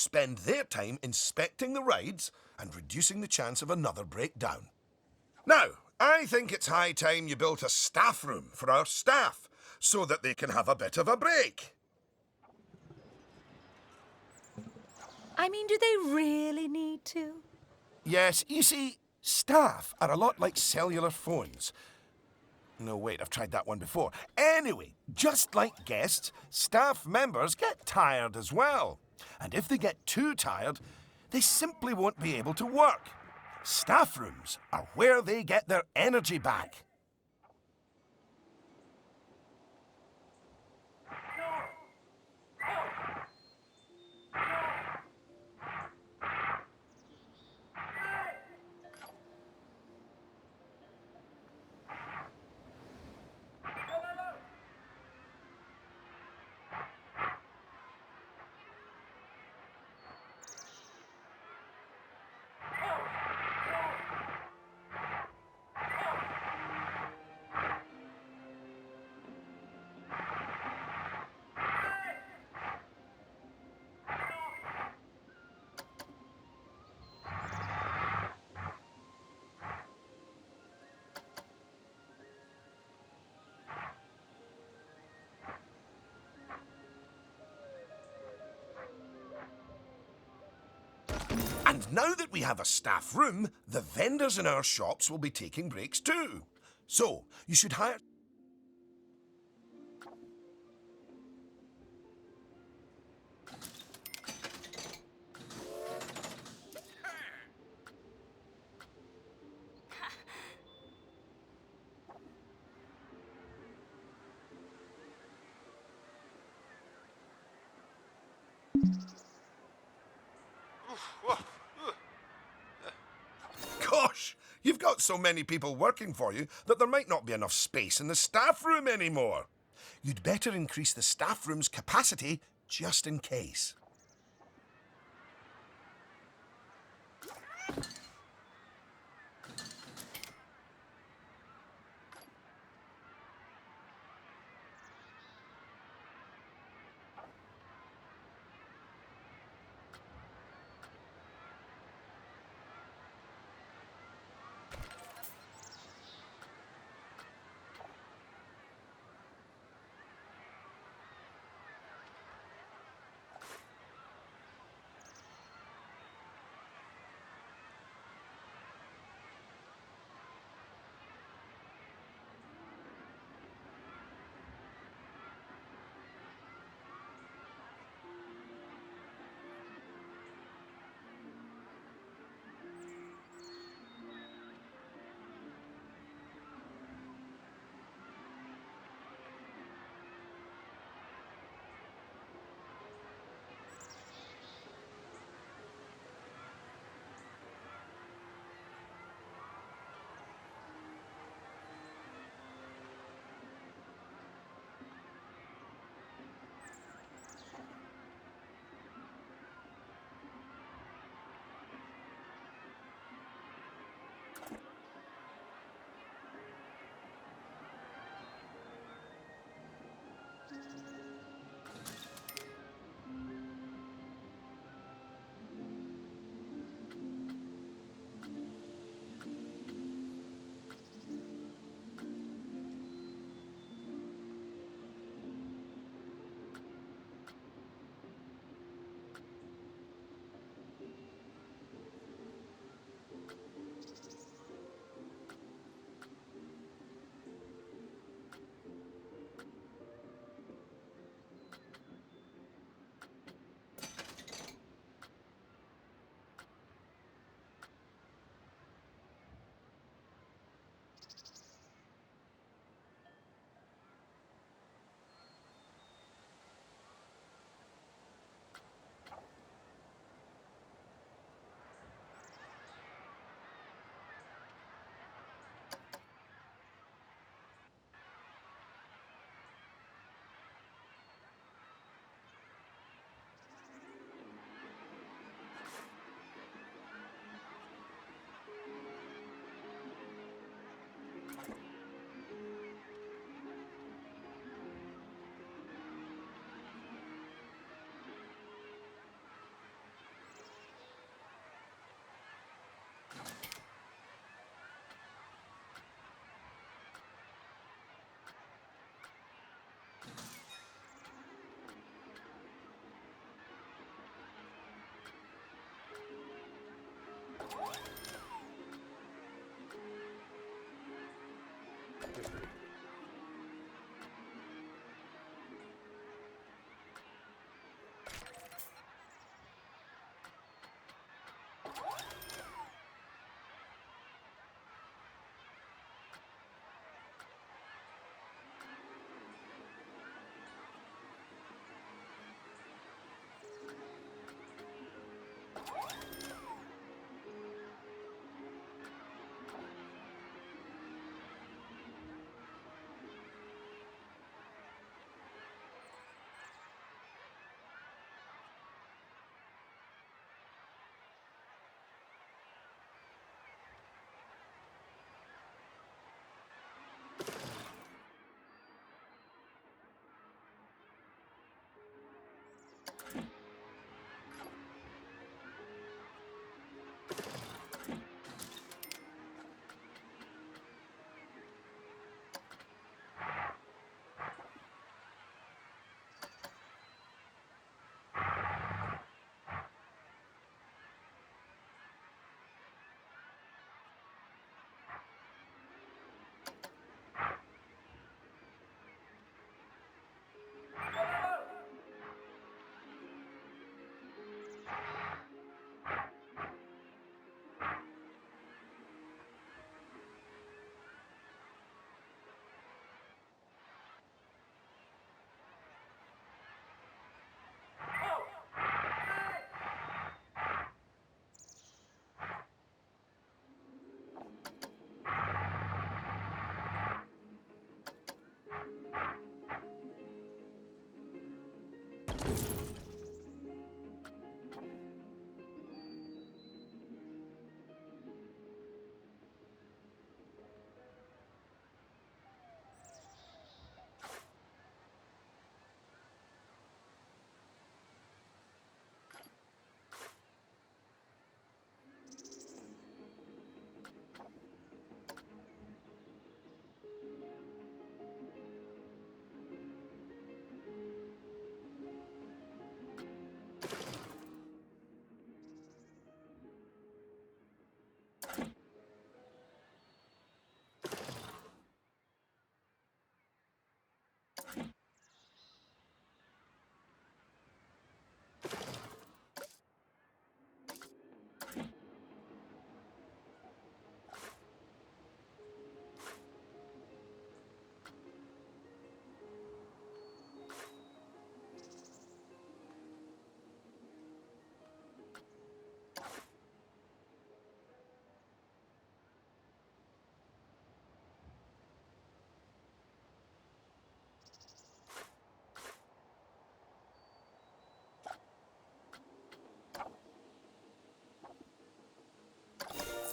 spend their time inspecting the rides and reducing the chance of another breakdown. Now, I think it's high time you built a staff room for our staff so that they can have a bit of a break. I mean, do they really need to? Yes, you see, staff are a lot like cellular phones. No, wait, I've tried that one before. Anyway, just like guests, staff members get tired as well. And if they get too tired, they simply won't be able to work. Staff rooms are where they get their energy back. And now that we have a staff room, the vendors in our shops will be taking breaks too. So, you should hire... Gosh, you've got so many people working for you that there might not be enough space in the staff room anymore. You'd better increase the staff room's capacity just in case.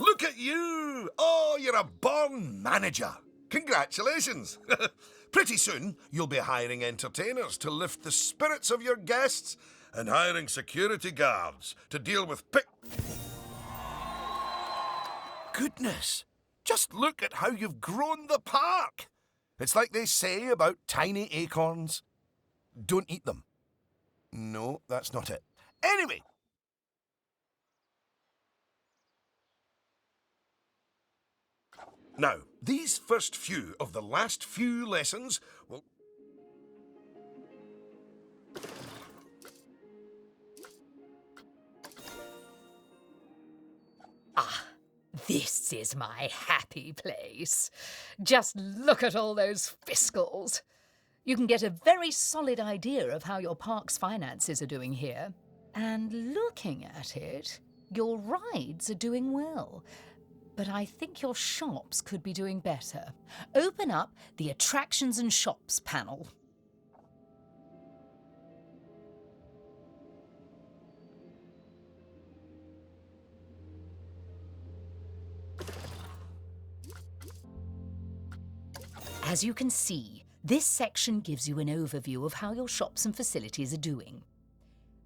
Look at you! Oh, you're a born manager. Congratulations. Pretty soon, you'll be hiring entertainers to lift the spirits of your guests and hiring security guards to deal with Goodness! Just look at how you've grown the park. It's like they say about tiny acorns. Don't eat them. No, that's not it. Anyway. Now, these first few of the last few lessons will... Ah, this is my happy place. Just look at all those fiscals. You can get a very solid idea of how your park's finances are doing here. And looking at it, your rides are doing well. But I think your shops could be doing better. Open up the Attractions and Shops panel. As you can see, this section gives you an overview of how your shops and facilities are doing.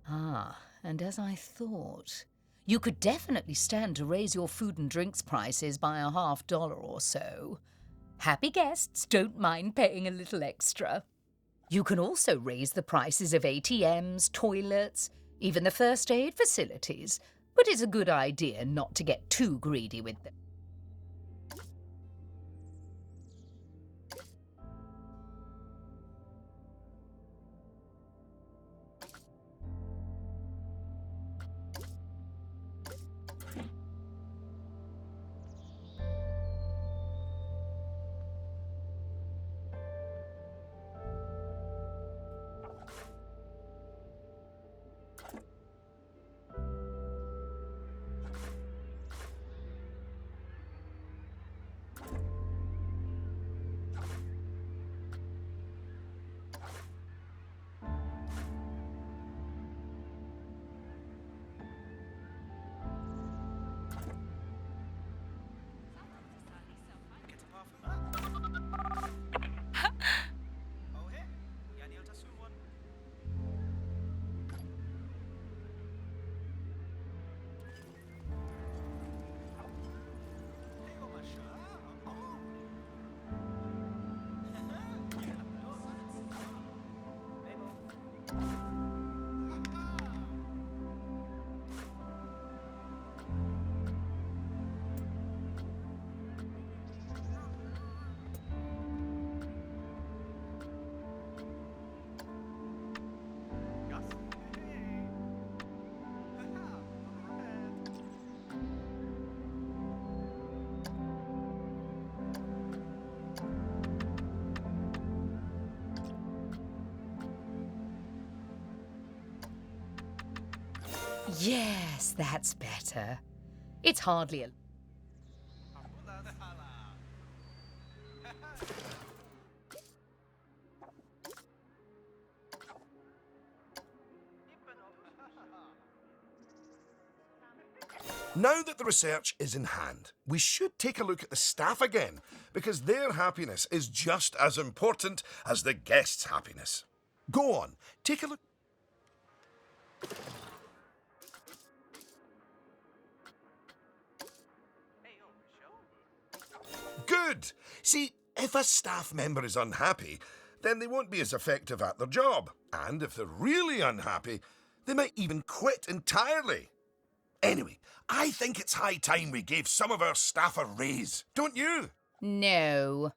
Ah, and as I thought, you could definitely stand to raise your food and drinks prices by $50 or so. Happy guests don't mind paying a little extra. You can also raise the prices of ATMs, toilets, even the first aid facilities, but it's a good idea not to get too greedy with them. Yes, that's better. It's hardly a... Now that the research is in hand, we should take a look at the staff again, because their happiness is just as important as the guests' happiness. Go on, take a look. Good! See, if a staff member is unhappy, then they won't be as effective at their job. And if they're really unhappy, they might even quit entirely. Anyway, I think it's high time we gave some of our staff a raise, don't you? No.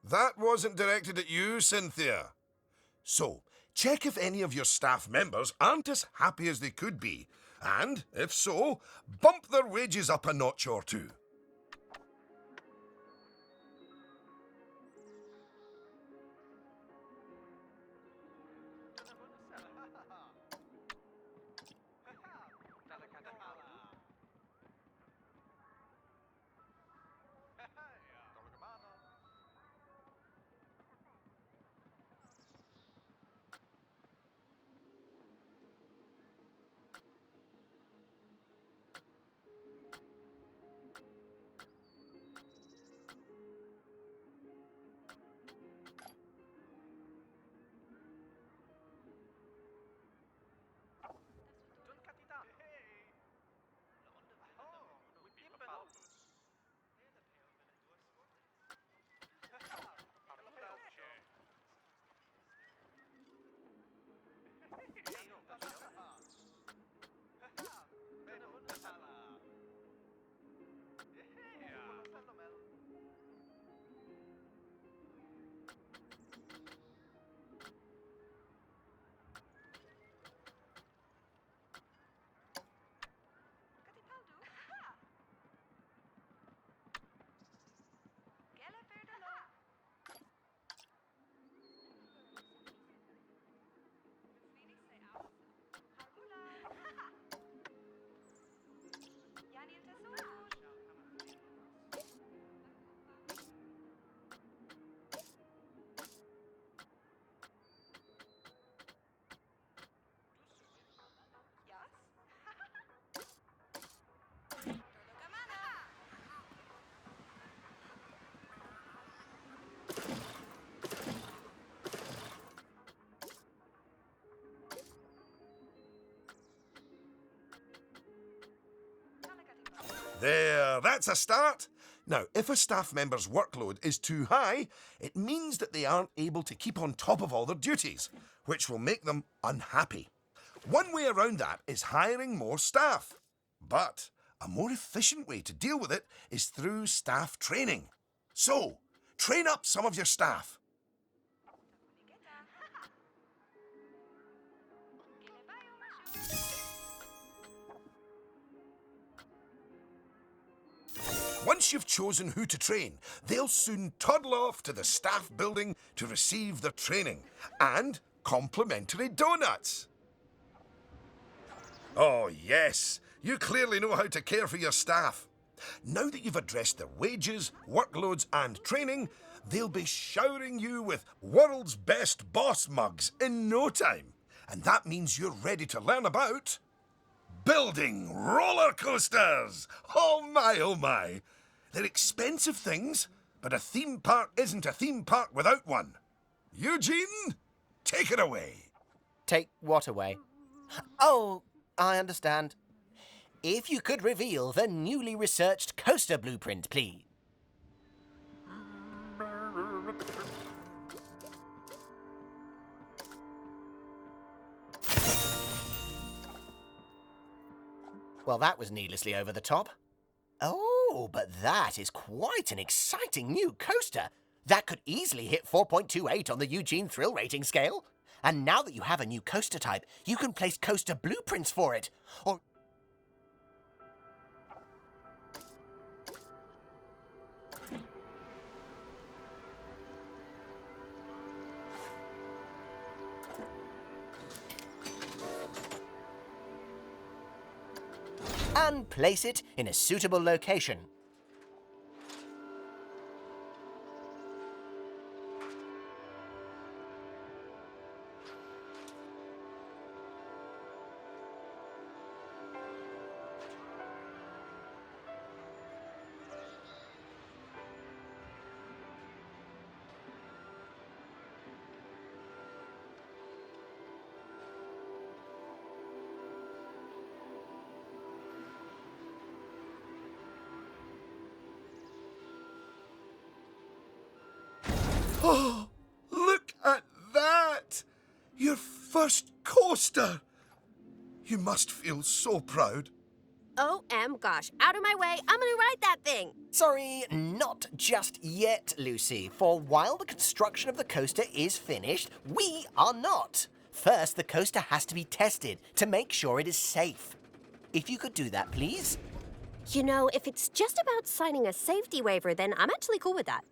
That wasn't directed at you, Cynthia. So, check if any of your staff members aren't as happy as they could be, and, if so, bump their wages up a notch or two. There, that's a start. Now, if a staff member's workload is too high, it means that they aren't able to keep on top of all their duties, which will make them unhappy. One way around that is hiring more staff. But a more efficient way to deal with it is through staff training. So, train up some of your staff. Once you've chosen who to train, they'll soon toddle off to the staff building to receive their training and complimentary donuts. Oh, yes, you clearly know how to care for your staff. Now that you've addressed their wages, workloads, and training, they'll be showering you with world's best boss mugs in no time. And that means you're ready to learn about building roller coasters! Oh my, oh my! They're expensive things, but a theme park isn't a theme park without one. Eugene, take it away. Take what away? Oh, I understand. If you could reveal the newly researched coaster blueprint, please. Well, that was needlessly over the top. Oh, but that is quite an exciting new coaster. That could easily hit 4.28 on the Eugene Thrill Rating scale. And now that you have a new coaster type, you can place coaster blueprints for it. Or... and place it in a suitable location. Oh, look at that! Your first coaster! You must feel so proud. Gosh, out of my way, I'm gonna ride that thing. Sorry, not just yet, Lucy, for while the construction of the coaster is finished, we are not. First, the coaster has to be tested to make sure it is safe. If you could do that, please. You know, if it's just about signing a safety waiver, then I'm actually cool with that.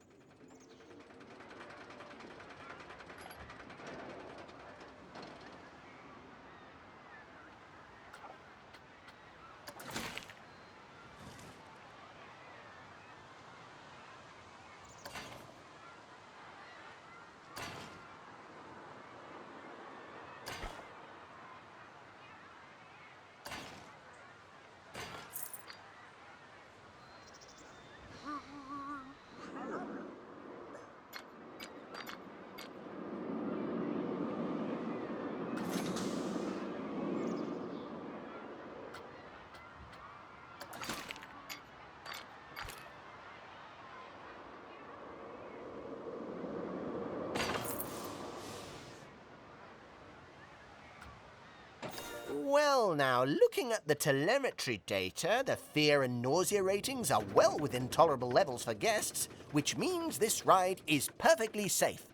Well now, looking at the telemetry data, the fear and nausea ratings are well within tolerable levels for guests, which means this ride is perfectly safe.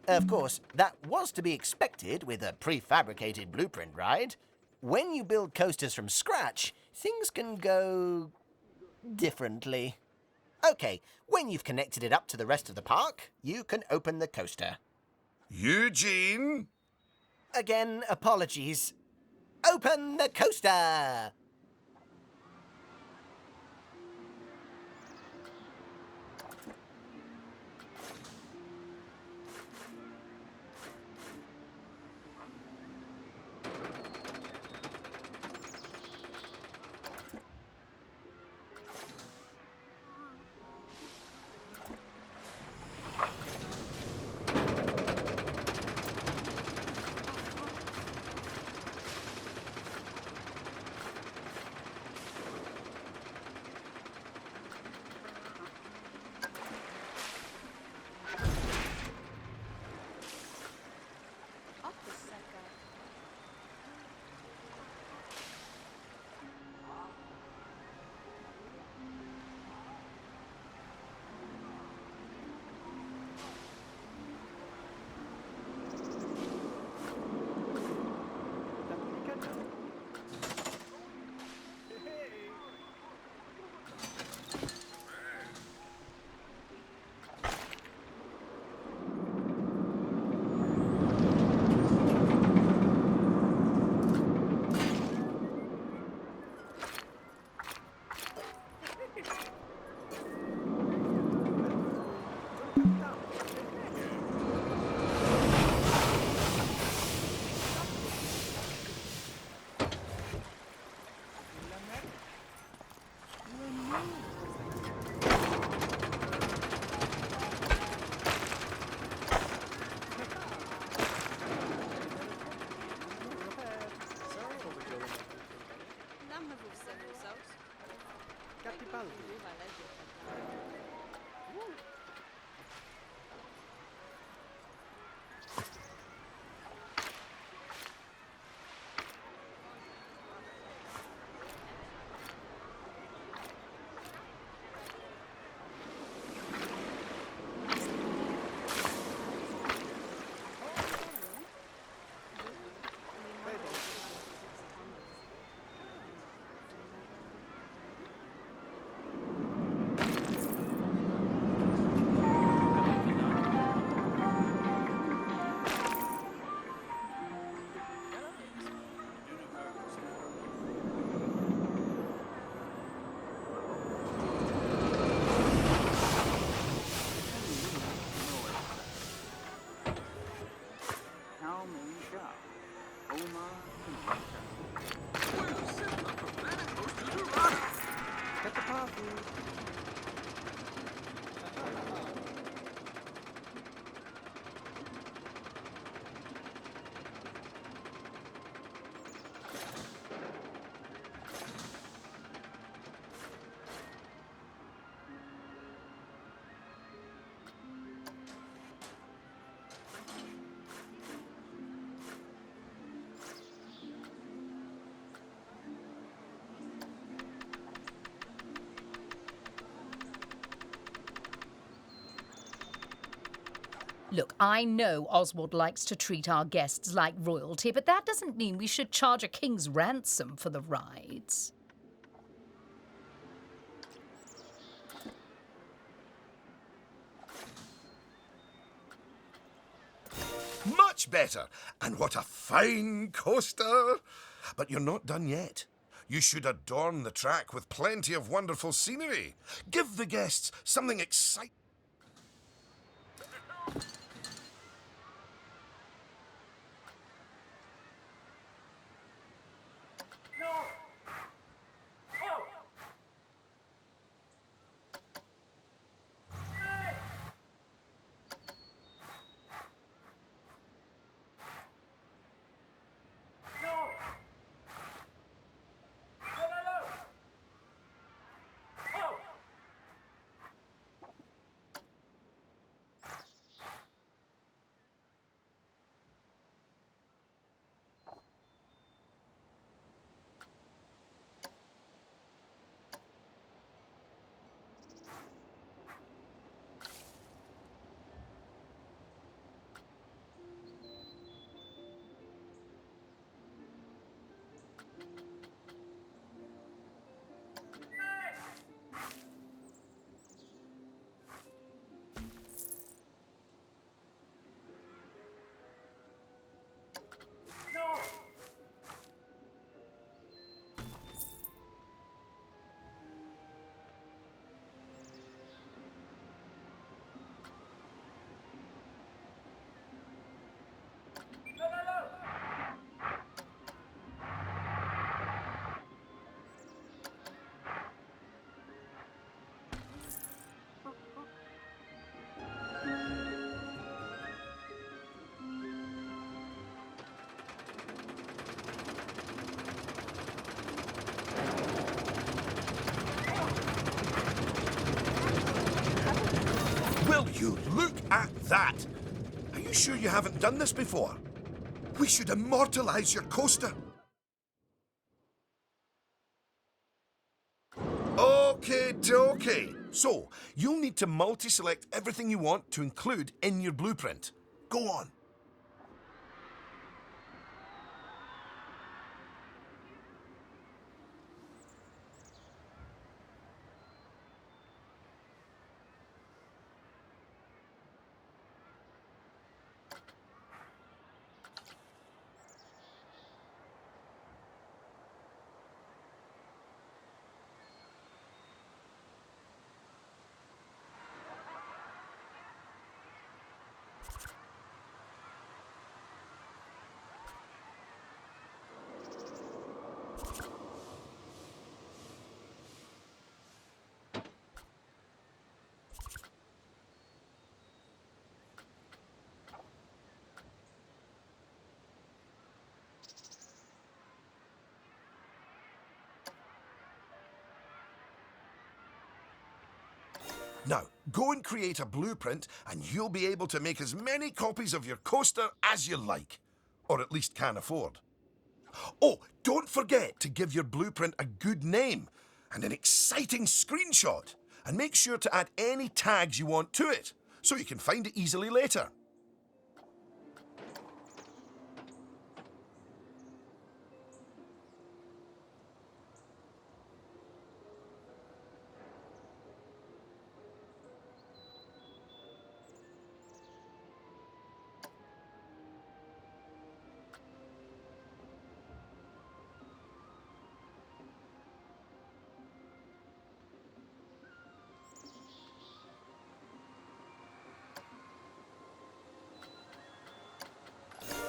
Of course, that was to be expected with a prefabricated blueprint ride. When you build coasters from scratch, things can go differently. Okay, when you've connected it up to the rest of the park, you can open the coaster. Eugene? Again, apologies. Open the coaster! Look, I know Oswald likes to treat our guests like royalty, but that doesn't mean we should charge a king's ransom for the rides. Much better. And what a fine coaster. But you're not done yet. You should adorn the track with plenty of wonderful scenery. Give the guests something exciting. Will you look at that? Are you sure you haven't done this before? We should immortalize your coaster. Okay, dokie. So, you'll need to multi-select everything you want to include in your blueprint. Go on. Now, go and create a blueprint and you'll be able to make as many copies of your coaster as you like. Or at least can afford. Oh, don't forget to give your blueprint a good name and an exciting screenshot. And make sure to add any tags you want to it, so you can find it easily later.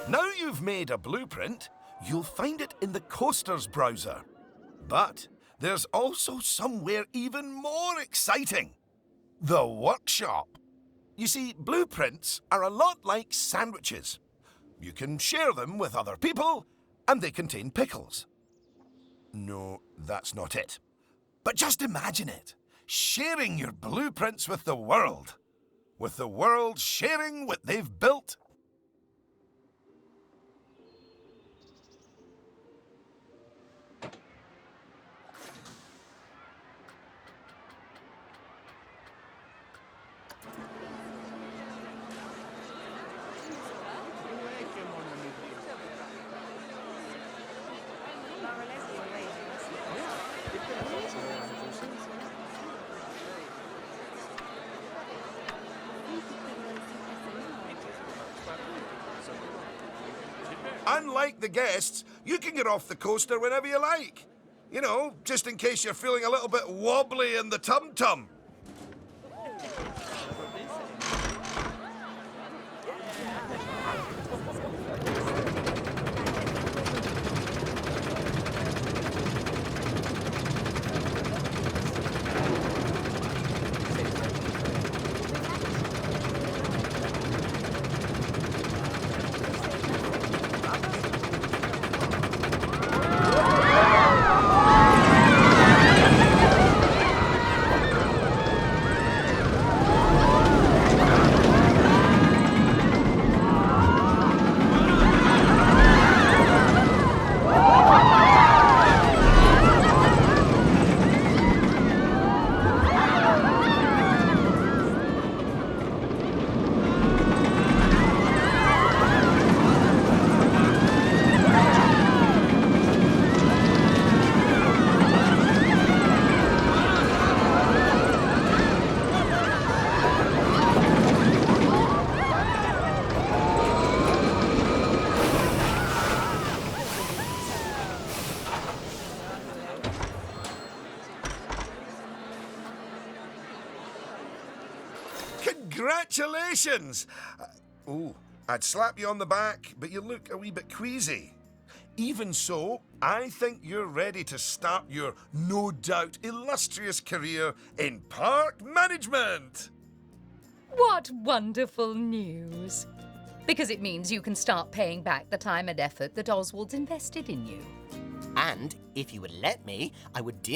Now you've made a blueprint, you'll find it in the Coasters browser. But there's also somewhere even more exciting. The workshop. You see, blueprints are a lot like sandwiches. You can share them with other people, and they contain pickles. No, that's not it. But just imagine it. Sharing your blueprints with the world. With the world sharing what they've built. Unlike the guests, you can get off the coaster whenever you like. You know, just in case you're feeling a little bit wobbly in the tum-tum. Congratulations! I'd slap you on the back, but you look a wee bit queasy. Even so, I think you're ready to start your, no doubt, illustrious career in park management. What wonderful news! Because it means you can start paying back the time and effort that Oswald's invested in you. And if you would let me, I would